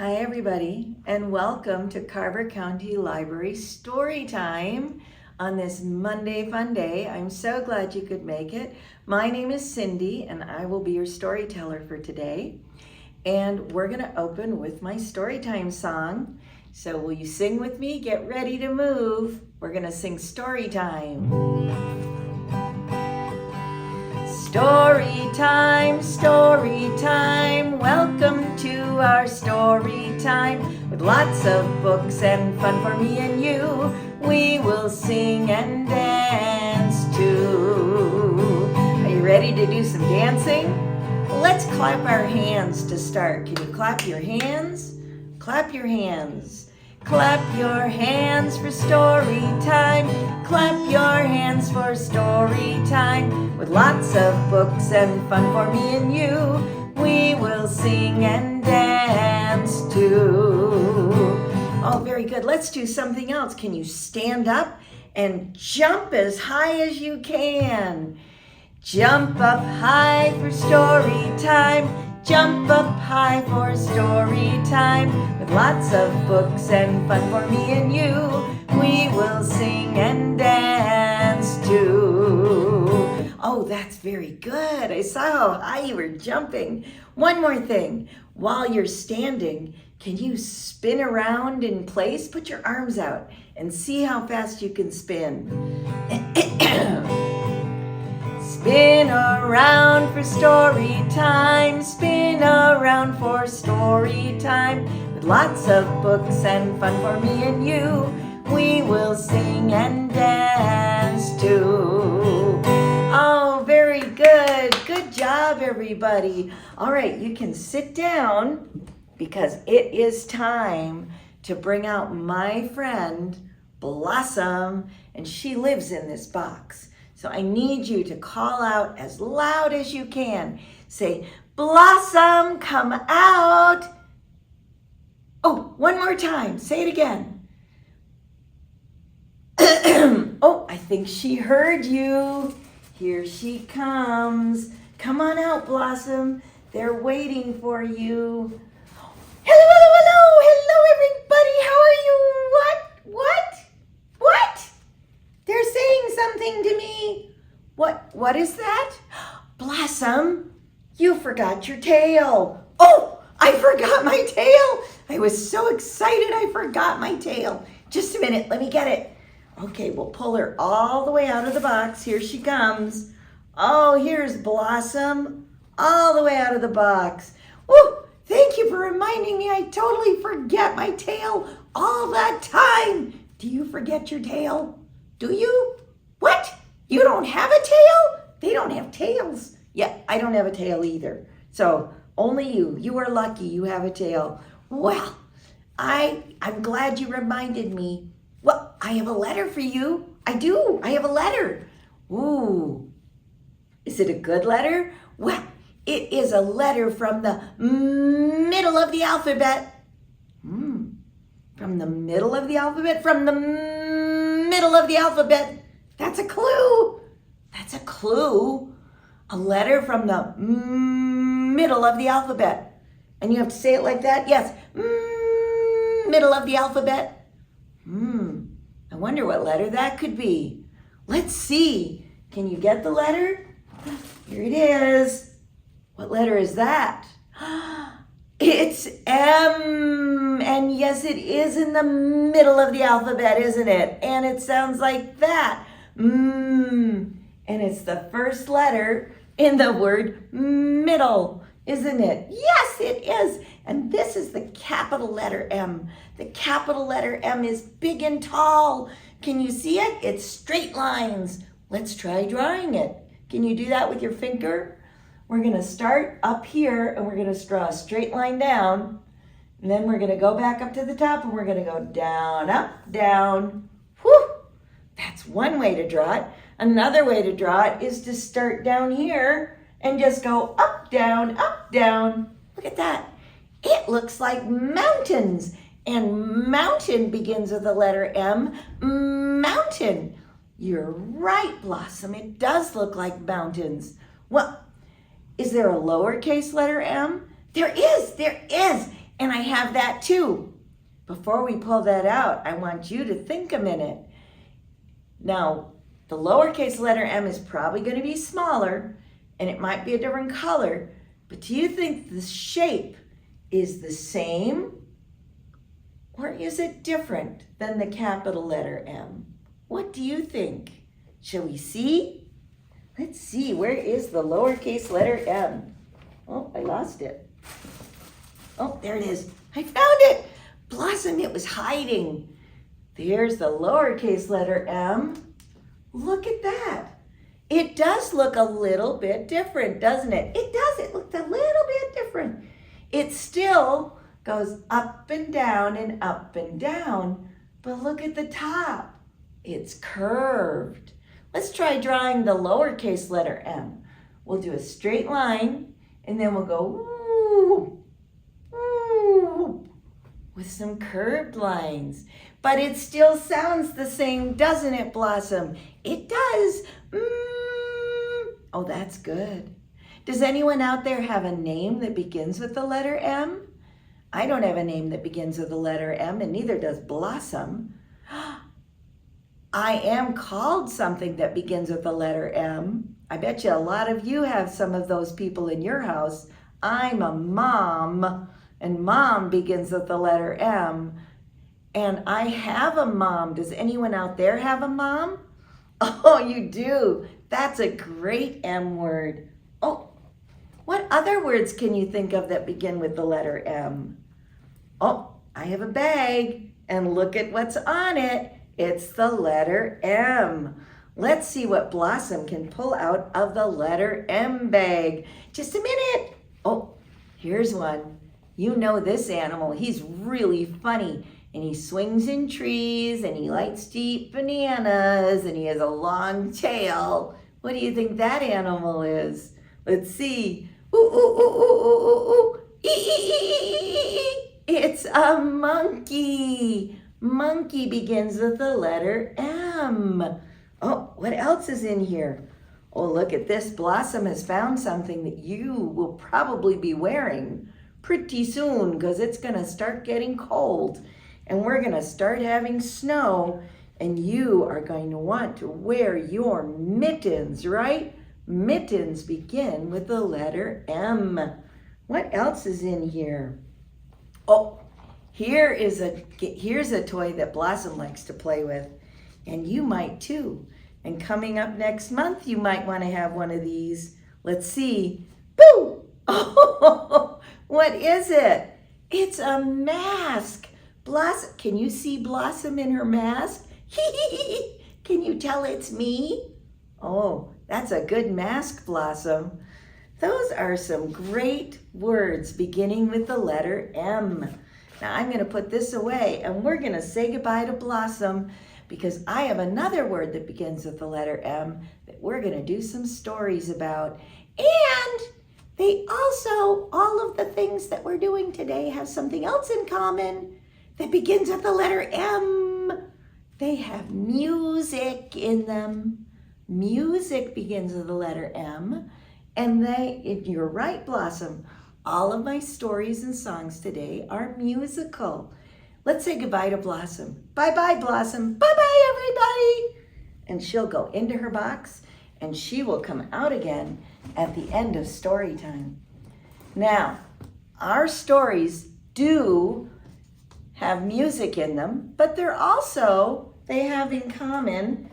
Hi everybody, and welcome to Carver County Library Storytime on this Monday fun day. I'm so glad you could make it. My name is Cindy and I will be your storyteller for today. And we're gonna open with my Storytime song. So will you sing with me? Get ready to move. We're gonna sing Storytime. Story time, story time. Welcome to our story time. With lots of books and fun for me and you, we will sing and dance too. Are you ready to do some dancing? Let's clap our hands to start. Can you clap your hands? Clap your hands. Clap your hands for story time. Clap your hands for story time. With lots of books and fun for me and you, we will sing and dance too. Oh, very good. Let's do something else. Can you stand up and jump as high as you can? Jump up high for story time. Jump up high for story time. With lots of books and fun for me and you, we will sing and dance too. Oh, that's very good. I saw how high you were jumping. One more thing. While you're standing, can you spin around in place? Put your arms out and see how fast you can spin. Spin around for story time. Spin around for story time. With lots of books and fun for me and you, we will sing and dance too. Oh, very good. Good job, everybody. All right, you can sit down because it is time to bring out my friend, Blossom, and she lives in this box. So I need you to call out as loud as you can. Say, Blossom, come out. Oh, one more time. Say it again. Oh, I think she heard you. Here she comes. Come on out, Blossom. They're waiting for you. Hello, hello, hello. Hello, everybody. How are you? What? They're saying something to me. What is that? Blossom, you forgot your tail. Oh, I forgot my tail. I was so excited I forgot my tail. Just a minute, let me get it. Okay, we'll pull her all the way out of the box. Here she comes. Oh, here's Blossom, all the way out of the box. Woo, thank you for reminding me. I totally forget my tail all that time. Do you forget your tail? Do you? What? You don't have a tail? They don't have tails. Yeah, I don't have a tail either. So only you. You are lucky you have a tail. Well, I'm glad you reminded me. Well, I have a letter for you. I do. I have a letter. Ooh. Is it a good letter? Well, it is a letter from the middle of the alphabet. From the middle of the alphabet? From the middle of the alphabet. That's a clue. That's a clue. A letter from the middle of the alphabet. And you have to say it like that? Yes. Middle of the alphabet. I wonder what letter that could be. Let's see. Can you get the letter? Here it is. What letter is that? It's M. And yes, it is in the middle of the alphabet, isn't it? And it sounds like that. And it's the first letter in the word middle, isn't it? Yes, it is. And this is the capital letter M. The capital letter M is big and tall. Can you see it? It's straight lines. Let's try drawing it. Can you do that with your finger? We're going to start up here and we're going to draw a straight line down. And then we're going to go back up to the top and we're going to go down, up, down. Whew! That's one way to draw it. Another way to draw it is to start down here and just go up, down, up, down. Look at that. It looks like mountains. And mountain begins with the letter M. Mountain. You're right, Blossom. It does look like mountains. Well, is there a lowercase letter m? There is. And I have that too. Before we pull that out, I want you to think a minute. Now, the lowercase letter M is probably going to be smaller, and it might be a different color, but do you think the shape is the same, or is it different than the capital letter M? What do you think? Shall we see? Let's see, where is the lowercase letter M? Oh, I lost it. Oh, there it is. I found it. Blossom, it was hiding. There's the lowercase letter M. Look at that. It does look a little bit different, doesn't it? It does. It looked a little bit different. It still goes up and down and up and down, but look at the top. It's curved. Let's try drawing the lowercase letter M. We'll do a straight line, and then we'll go woo, woo, with some curved lines. But it still sounds the same, doesn't it, Blossom? It does. Oh, that's good. Does anyone out there have a name that begins with the letter M? I don't have a name that begins with the letter M, and neither does Blossom. I am called something that begins with the letter M. I bet you a lot of you have some of those people in your house. I'm a mom, and mom begins with the letter M. And I have a mom. Does anyone out there have a mom? Oh, you do. That's a great M word. Oh, what other words can you think of that begin with the letter M? Oh, I have a bag, and look at what's on it. It's the letter M. Let's see what Blossom can pull out of the letter M bag. Just a minute. Oh, here's one. You know this animal. He's really funny. And he swings in trees, and he likes to eat bananas, and he has a long tail. What do you think that animal is? Let's see. Ooh, ooh, ooh, ooh, ooh, ooh, ooh. Ee, ee, ee, ee, ee. It's a monkey. Monkey begins with the letter M. Oh, what else is in here? Oh, look at this. Blossom has found something that you will probably be wearing pretty soon, because it's going to start getting cold. And we're going to start having snow, and you are going to want to wear your mittens, right? Mittens begin with the letter M. What else is in here? Oh, here's a toy that Blossom likes to play with, and you might too. And coming up next month, you might want to have one of these. Let's see. Boo! Oh, what is it? It's a mask. Blossom, can you see Blossom in her mask? Can you tell it's me? Oh, that's a good mask, Blossom. Those are some great words beginning with the letter M. Now I'm going to put this away, and we're going to say goodbye to Blossom, because I have another word that begins with the letter M that we're going to do some stories about. And they also, all of the things that we're doing today have something else in common that begins with the letter M. They have music in them. Music begins with the letter M. And you're right, Blossom, all of my stories and songs today are musical. Let's say goodbye to Blossom. Bye-bye, Blossom. Bye-bye, everybody. And she'll go into her box, and she will come out again at the end of story time. Now, our stories do have music in them, but they have in common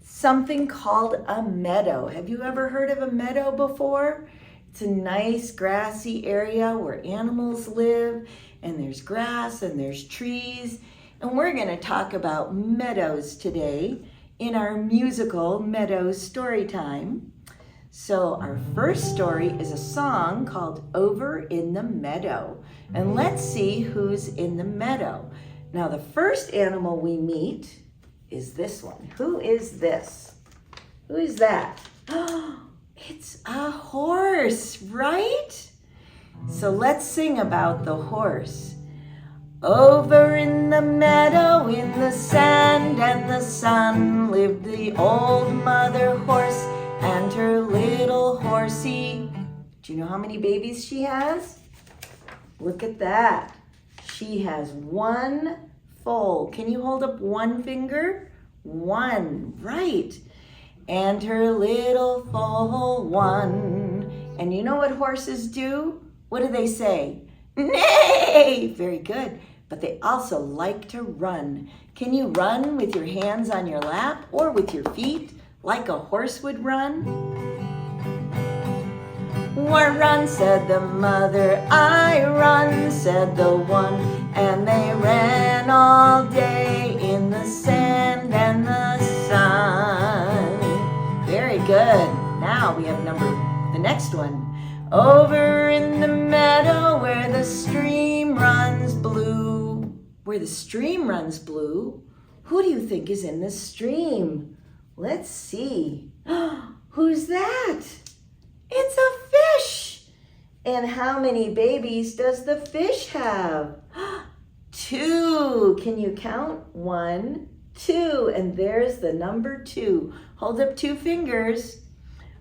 something called a meadow. Have you ever heard of a meadow before? It's a nice grassy area where animals live, and there's grass and there's trees. And we're going to talk about meadows today in our musical Meadows story time. So our first story is a song called Over in the Meadow. And let's see who's in the meadow. Now the first animal we meet is this one. Who is this? Who is that? Oh, it's a horse, right? So let's sing about the horse. Over in the meadow, in the sand and the sun, lived the old mother horse and her little horsey. Do you know how many babies she has? Look at that. She has one foal. Can you hold up one finger? One, right. And her little foal one. And you know what horses do? What do they say? Neigh! Very good. But they also like to run. Can you run with your hands on your lap or with your feet like a horse would run? Run, said the mother. I run, said the one. And they ran all day in the sand and the sun. Very good. Now we have the next one. Over in the meadow where the stream runs blue. Where the stream runs blue? Who do you think is in the stream? Let's see. Who's that? It's a fish. And how many babies does the fish have? 2. Can you count? 1, 2. And there's the number 2. Hold up 2 fingers.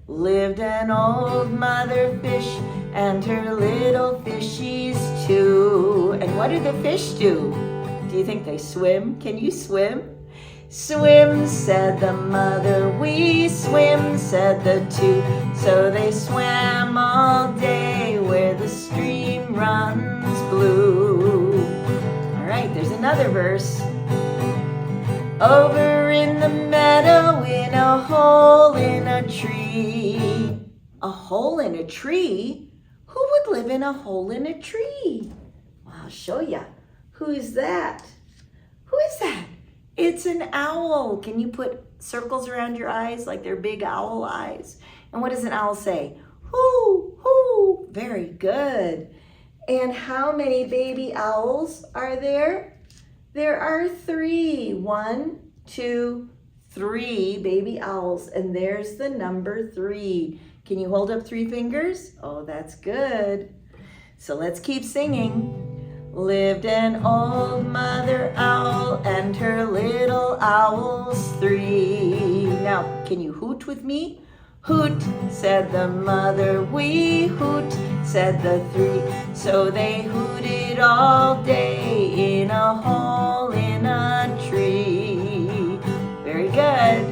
Lived an old mother fish and her little fishies too. And what do the fish do? Do you think they swim? Can you swim? Swim, said the mother. We swim, said the 2. So they swam all day where the stream runs blue. All right, there's another verse. Over in the meadow in a hole in a tree. A hole in a tree? Who would live in a hole in a tree? Well, I'll show you. Who's that? Who is that? It's an owl. Can you put circles around your eyes like they're big owl eyes? And what does an owl say? Hoo, hoo. Very good. And how many baby owls are there? There are 3. 1, 2, 3 baby owls. And there's the number 3. Can you hold up 3 fingers? Oh, that's good. So let's keep singing. Lived an old mother owl and her little owls 3. Now, can you hoot with me? Hoot, said the mother. We hoot, said the 3. So they hooted all day in a hole in a tree. Very good.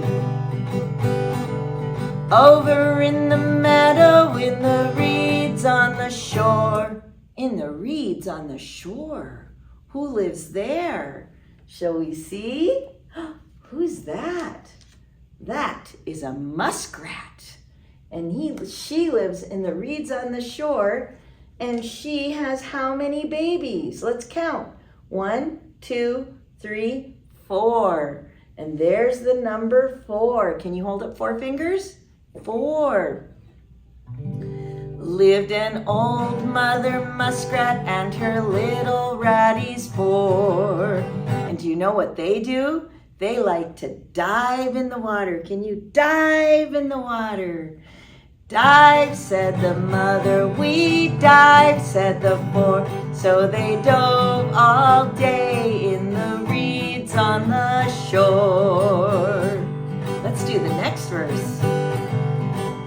Over in the meadow, in the reeds on the shore. In the reeds on the shore. Who lives there? Shall we see? Who's that? That is a muskrat. And she lives in the reeds on the shore. And she has how many babies? Let's count. 1, 2, 3, 4. And there's the number 4. Can you hold up 4 fingers? 4. Lived an old mother muskrat and her little ratties 4. And do you know what they do? They like to dive in the water. Can you dive in the water? Dive, said the mother. We dive, said the 4. So they dove all day in the reeds on the shore. Let's do the next verse.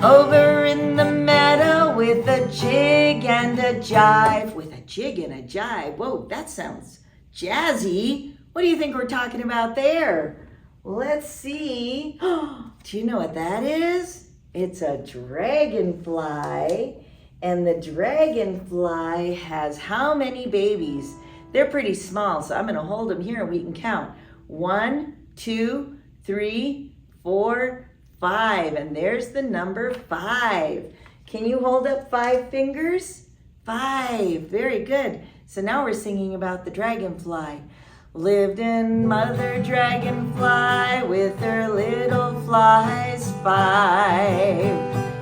Over in the meadow with a jig and a jive. With a jig and a jive. Whoa, that sounds jazzy. What do you think we're talking about there? Let's see. Do you know what that is? It's a dragonfly. And the dragonfly has how many babies? They're pretty small, so I'm going to hold them here and we can count. 1, 2, 3, 4, 5. And there's the number 5. Can you hold up 5 fingers? 5. Very good. So now we're singing about the dragonfly. Lived in mother dragonfly with her little flies 5.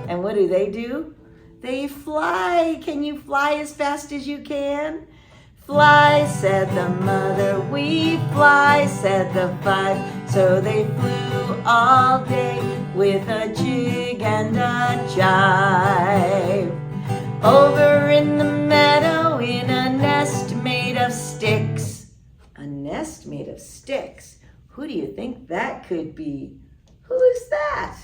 And what do? They fly. Can you fly as fast as you can? Fly, said the mother. We fly, said the 5. So they flew all day with a jig and a jive. Over in the meadow in a nest made of sticks. A nest made of sticks. Who do you think that could be? Who is that?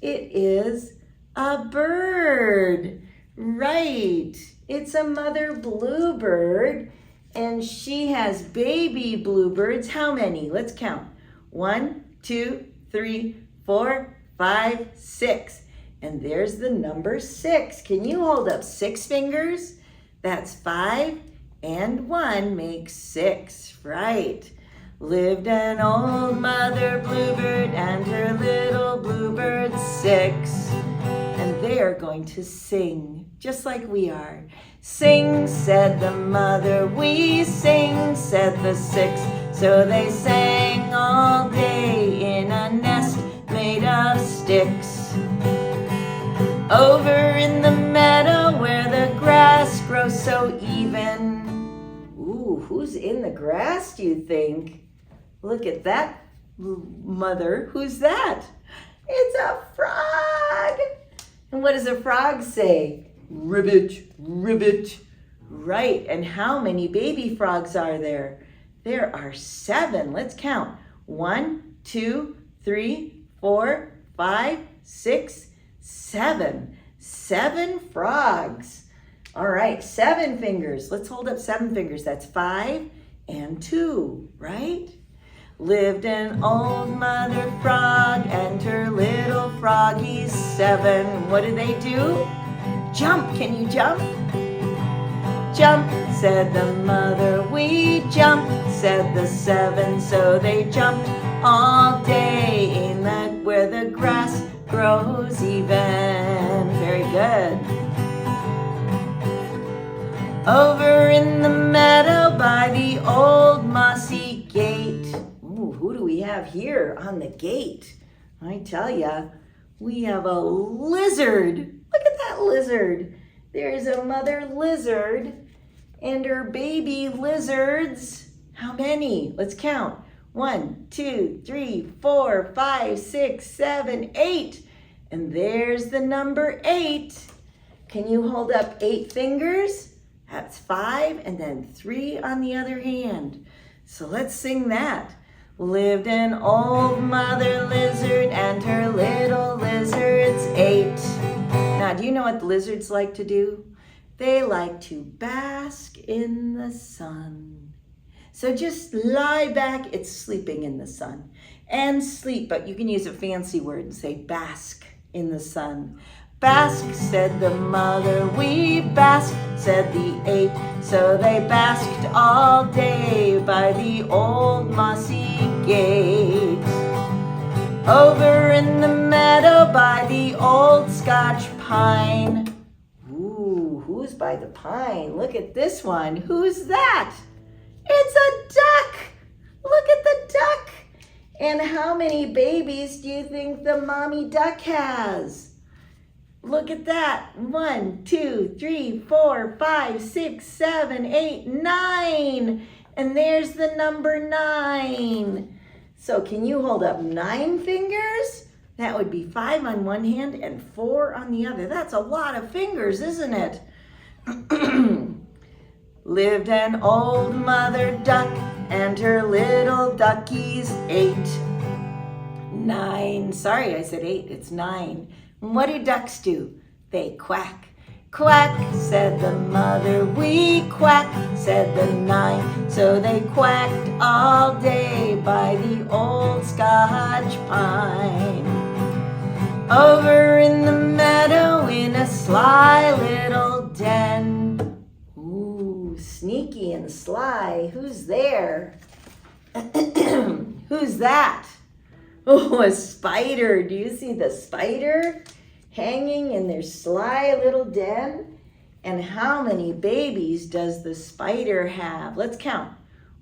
It is a bird. Right. It's a mother bluebird, and she has baby bluebirds. How many? Let's count. 1, 2, 3, 4, 5, 6. And there's the number 6. Can you hold up 6 fingers? That's 5 and 1 makes 6. Right. Lived an old mother bluebird and her little bluebird 6. And they are going to sing just like we are. Sing, said the mother, we sing, said the 6. So they sang all day in a nest made of sticks. Over in the meadow where the grass grows so even. Ooh, who's in the grass, do you think? Look at that, mother. Who's that? It's a frog. And what does a frog say? Ribbit, ribbit. Right, and how many baby frogs are there? There are 7. Let's count. 1, 2, 3, 4, 5, 6, 7. 7 frogs. All right, 7 fingers. Let's hold up 7 fingers. That's 5 and 2, right? Lived an old mother frog and her little froggies 7. What do they do? Jump. Can you jump? Jump, said the mother, we jump, said the 7. So they jumped all day in where the grass grows even. Very good. Over in the meadow by the old mossy gate. Ooh, who do we have here on the gate? I tell ya, we have a lizard. Look at that lizard. There's a mother lizard and her baby lizards. How many? Let's count. 1, 2, 3, 4, 5, 6, 7, 8. And there's the number 8. Can you hold up 8 fingers? That's 5 and then 3 on the other hand. So let's sing that. Lived an old mother lizard and her little lizards 8. Now, do you know what the lizards like to do? They like to bask in the sun. So just lie back. It's sleeping in the sun. And sleep, but you can use a fancy word and say bask in the sun. Bask, said the mother, we bask, said the 8. So they basked all day by the old mossy gate. Over in the meadow by the old Scotch pine. Ooh, who's by the pine? Look at this one. Who's that? It's a duck. Look at the duck. And how many babies do you think the mommy duck has? Look at that. 1, 2, 3, 4, 5, 6, 7, 8, 9. And there's the number 9. So can you hold up 9 fingers? That would be 5 on one hand and 4 on the other. That's a lot of fingers, isn't it? Lived an old mother duck and her little duckies 8. 9. Sorry, I said 8. It's 9. What do ducks do? They quack. Quack, said the mother, we quack, said the 9. So they quacked all day by the old Scotch pine. Over in the meadow in a sly little den. Ooh, sneaky and sly. Who's there? Who's that? Oh, a spider. Do you see the spider hanging in their sly little den? And how many babies does the spider have? Let's count.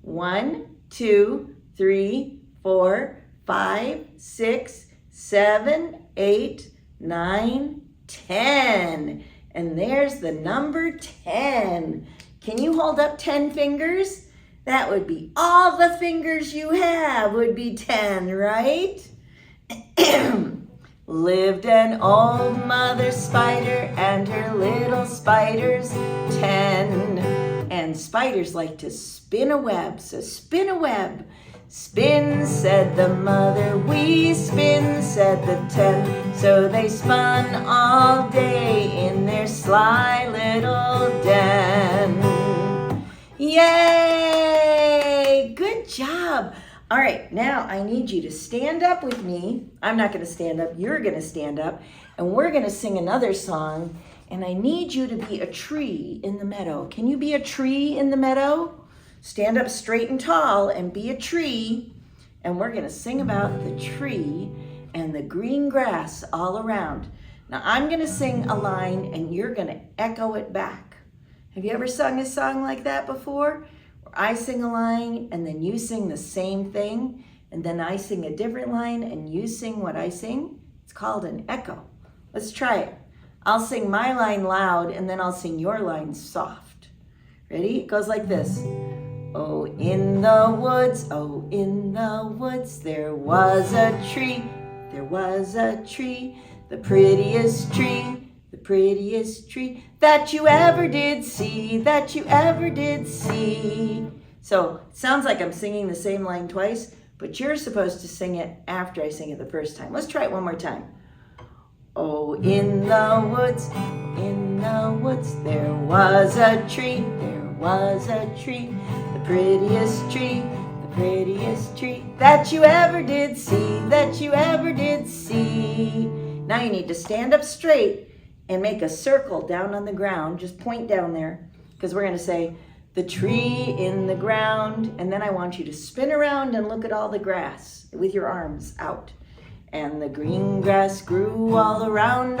1, 2, 3, 4, 5, 6, 7, 8, 9, 10. And there's the number 10. Can you hold up 10 fingers? That would be all the fingers you have would be 10, right? Lived an old mother spider and her little spiders 10. And spiders like to spin a web, so spin a web. Spin, said the mother, we spin, said the 10. So they spun all day in their sly little den. Yay! Good job. All right, now I need you to stand up with me. I'm not going to stand up. You're going to stand up. And we're going to sing another song. And I need you to be a tree in the meadow. Can you be a tree in the meadow? Stand up straight and tall and be a tree. And we're going to sing about the tree and the green grass all around. Now I'm going to sing a line and you're going to echo it back. Have you ever sung a song like that before? Where I sing a line and then you sing the same thing, and then I sing a different line and you sing what I sing? It's called an echo. Let's try it. I'll sing my line loud and then I'll sing your line soft. Ready? It goes like this. Oh, in the woods, oh, in the woods, there was a tree. There was a tree, the prettiest tree that you ever did see, that you ever did see. So it sounds like I'm singing the same line twice, but you're supposed to sing it after I sing it the first time. Let's try it one more time. Oh, in the woods, there was a tree, the prettiest tree that you ever did see, that you ever did see. Now you need to stand up straight and make a circle down on the ground. Just point down there, because we're going to say the tree in the ground, and then I want you to spin around and look at all the grass with your arms out. And the green grass grew all around,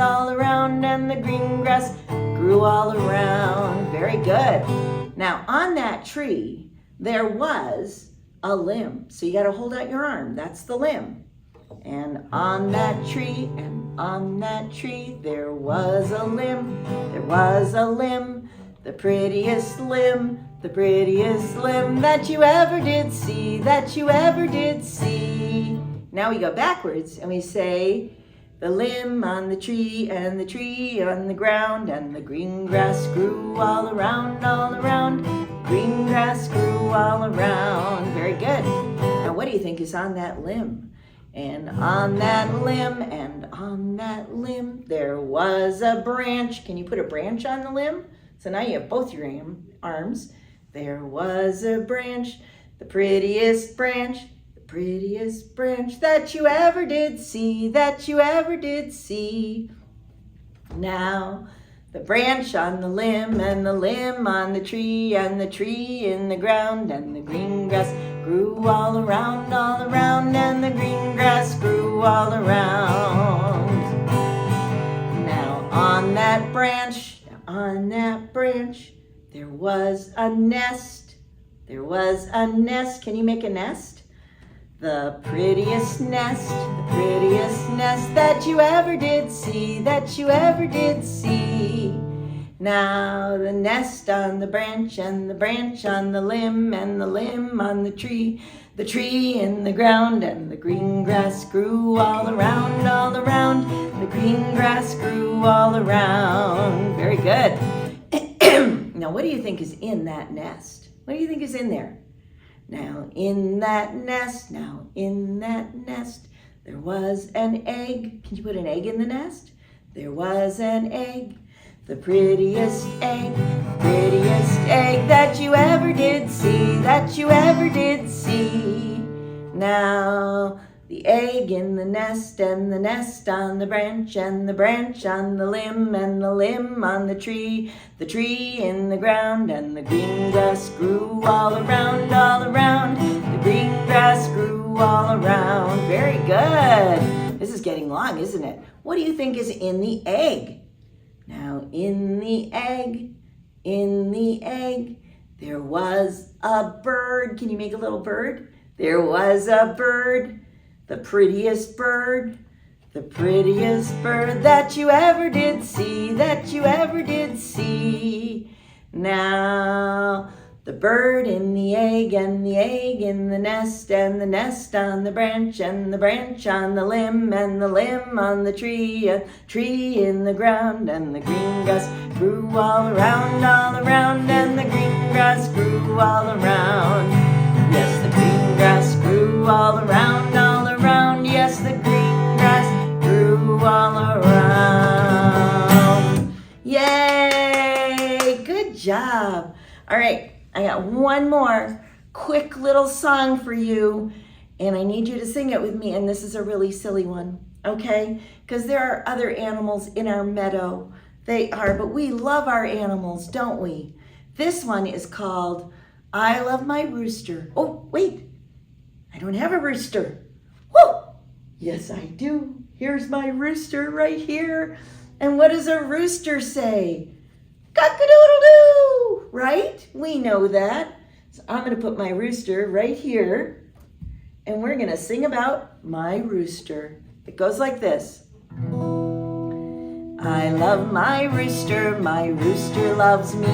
and the green grass grew all around. Very good. Now on that tree, there was a limb. So you got to hold out your arm. That's the limb. And on that tree, there was a limb. There was a limb, the prettiest limb that you ever did see, that you ever did see. Now we go backwards and we say, the limb on the tree and the tree on the ground, and the green grass grew all around, green grass grew all around. Very good. Now what do you think is on that limb? And on that limb, there was a branch. Can you put a branch on the limb? So now you have both your arms. There was a branch, the prettiest branch that you ever did see, that you ever did see. Now the branch on the limb, and the limb on the tree, and the tree in the ground, and the green grass grew all around, and the green grass grew all around. Now on that branch, there was a nest. There was a nest. Can you make a nest? The prettiest nest that you ever did see, that you ever did see. Now the nest on the branch, and the branch on the limb, and the limb on the tree in the ground, and the green grass grew all around, the green grass grew all around. Very good. Now what do you think is in that nest? What do you think is in there? Now in that nest, there was an egg. Can you put an egg in the nest? There was an egg, the prettiest egg that you ever did see, that you ever did see. Now the egg in the nest, and the nest on the branch, and the branch on the limb, and the limb on the tree in the ground, and the green grass grew all around, the green grass grew all around. Very good. This is getting long, isn't it? What do you think is in the egg? Now in the egg, there was a bird. Can you make a little bird? There was a bird, the prettiest bird that you ever did see, that you ever did see. Now the bird in the egg, and the egg in the nest, and the nest on the branch, and the branch on the limb, and the limb on the tree, and tree in the ground, and the green grass grew all around, and the green grass grew all around. Yes, the green grass grew all around, yes, the green grass grew all around. Yay! Good job. All right, I got one more quick little song for you, and I need you to sing it with me, and this is a really silly one, okay? Because there are other animals in our meadow. They are, but we love our animals, don't we? This one is called I Love My Rooster. Oh, wait, I don't have a rooster. Woo! Yes, I do. Here's my rooster right here. And what does a rooster say? Cock-a-doodle-doo, right? We know that. So I'm going to put my rooster right here, and we're going to sing about my rooster. It goes like this. I love my rooster loves me.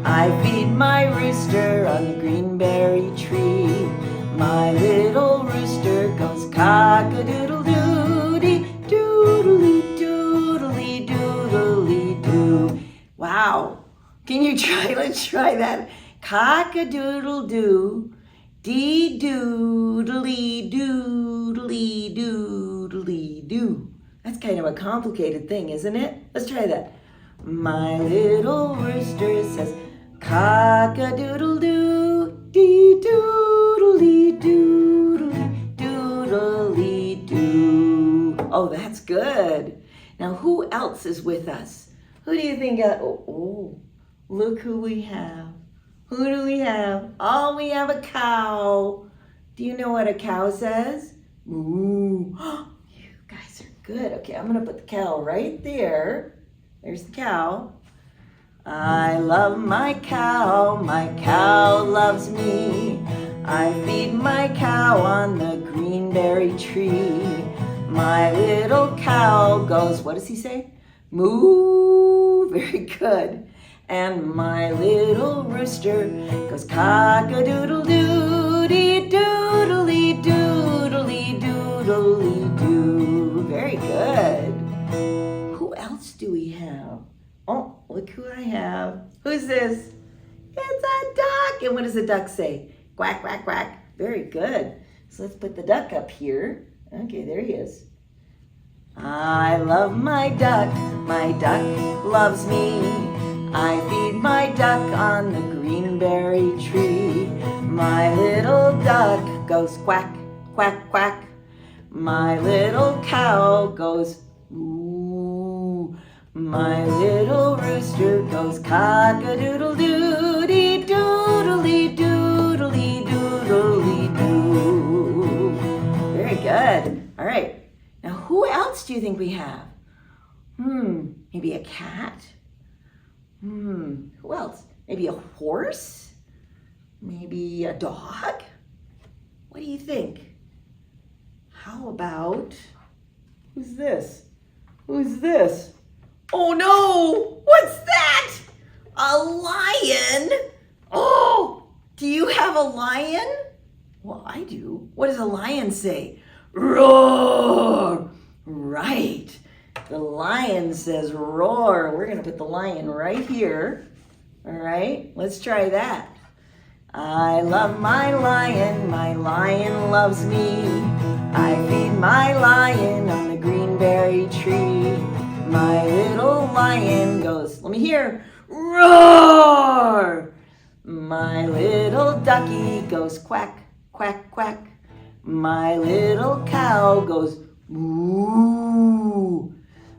I feed my rooster on the greenberry tree. My little rooster goes cock-a-doodle-doo-dee, doodly-doodly, doodly-doo. Wow. Can you try? Let's try that. Cock-a-doodle-doo, dee-doodly, doodly, doodly, doo. That's kind of a complicated thing, isn't it? Let's try that. My little rooster says, cock-a-doodle-doo, dee-doodly, doodly, doodly, doo. Oh, that's good. Now, who else is with us? Who do you think? Look who we have. Who do we have? Oh, we have a cow. Do you know what a cow says? Moo. You guys are good. Okay, I'm going to put the cow right there. There's the cow. I love my cow loves me. I feed my cow on the greenberry tree. My little cow goes, what does he say? Moo. Very good. And my little rooster goes cock-a-doodle-doo, dee-doodly, doodly, doodly, doo. Very good. Who else do we have? Oh, look who I have. Who's this? It's a duck. And what does a duck say? Quack, quack, quack. Very good. So let's put the duck up here. Okay, there he is. I love my duck loves me. I feed my duck on the greenberry tree. My little duck goes quack, quack, quack. My little cow goes moo. My little rooster goes cock-a-doodle-doo, dee doodly, doodly, doodly, doo. Very good. All right. Now, who else do you think we have? Maybe a cat? Who else? Maybe a horse? Maybe a dog? What do you think? How about, who's this? Who's this? Oh no! What's that? A lion? Oh! Do you have a lion? Well, I do. What does a lion say? Roar! Right. The lion says roar. We're going to put the lion right here. All right, let's try that. I love my lion loves me. I feed my lion on the greenberry tree. My little lion goes, let me hear, roar! My little ducky goes quack, quack, quack. My little cow goes moo.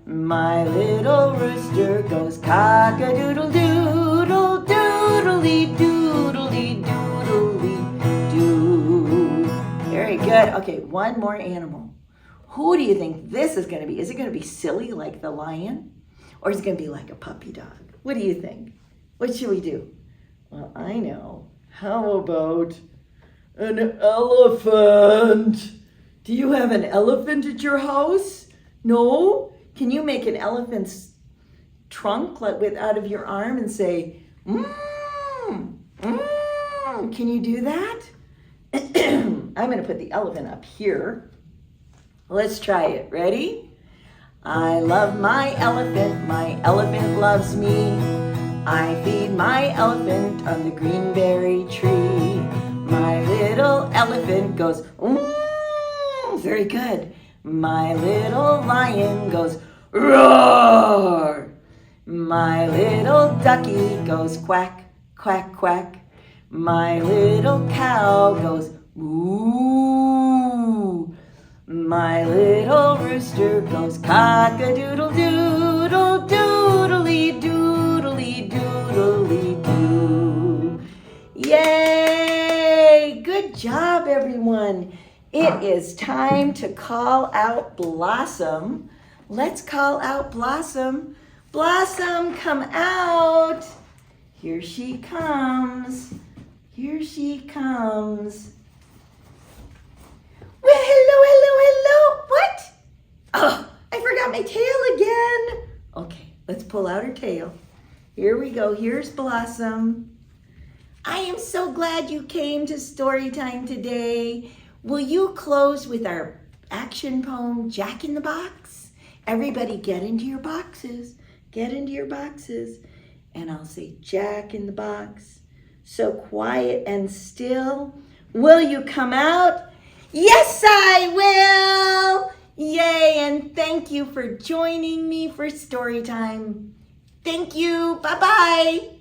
My little rooster goes cock-a-doodle-doodle, doodly, doodly, doodly, doo. Very good. Okay, one more animal. Who do you think this is going to be? Is it going to be silly like the lion? Or is it going to be like a puppy dog? What do you think? What should we do? Well, I know. How about an elephant? Do you have an elephant at your house? No? Can you make an elephant's trunk out of your arm and say, Can you do that? I'm going to put the elephant up here. Let's try it. Ready? I love my elephant loves me. I feed my elephant on the greenberry tree. My little elephant goes, very good. My little lion goes roar. My little ducky goes quack, quack, quack. My little cow goes moo. My little rooster goes cock-a-doodle-doodle, doodly-doodly, doodly-doo. Yay! Good job, everyone. It is time to call out Blossom. Let's call out Blossom. Blossom, come out. Here she comes. Here she comes. Well, hello. What? Oh, I forgot my tail again. Okay, let's pull out her tail. Here we go. Here's Blossom. I am so glad you came to Storytime today. Will you close with our action poem, Jack in the Box? Everybody get into your boxes. Get into your boxes. And I'll say, Jack in the box, so quiet and still. Will you come out? Yes, I will. Yay, and thank you for joining me for Storytime. Thank you. Bye-bye.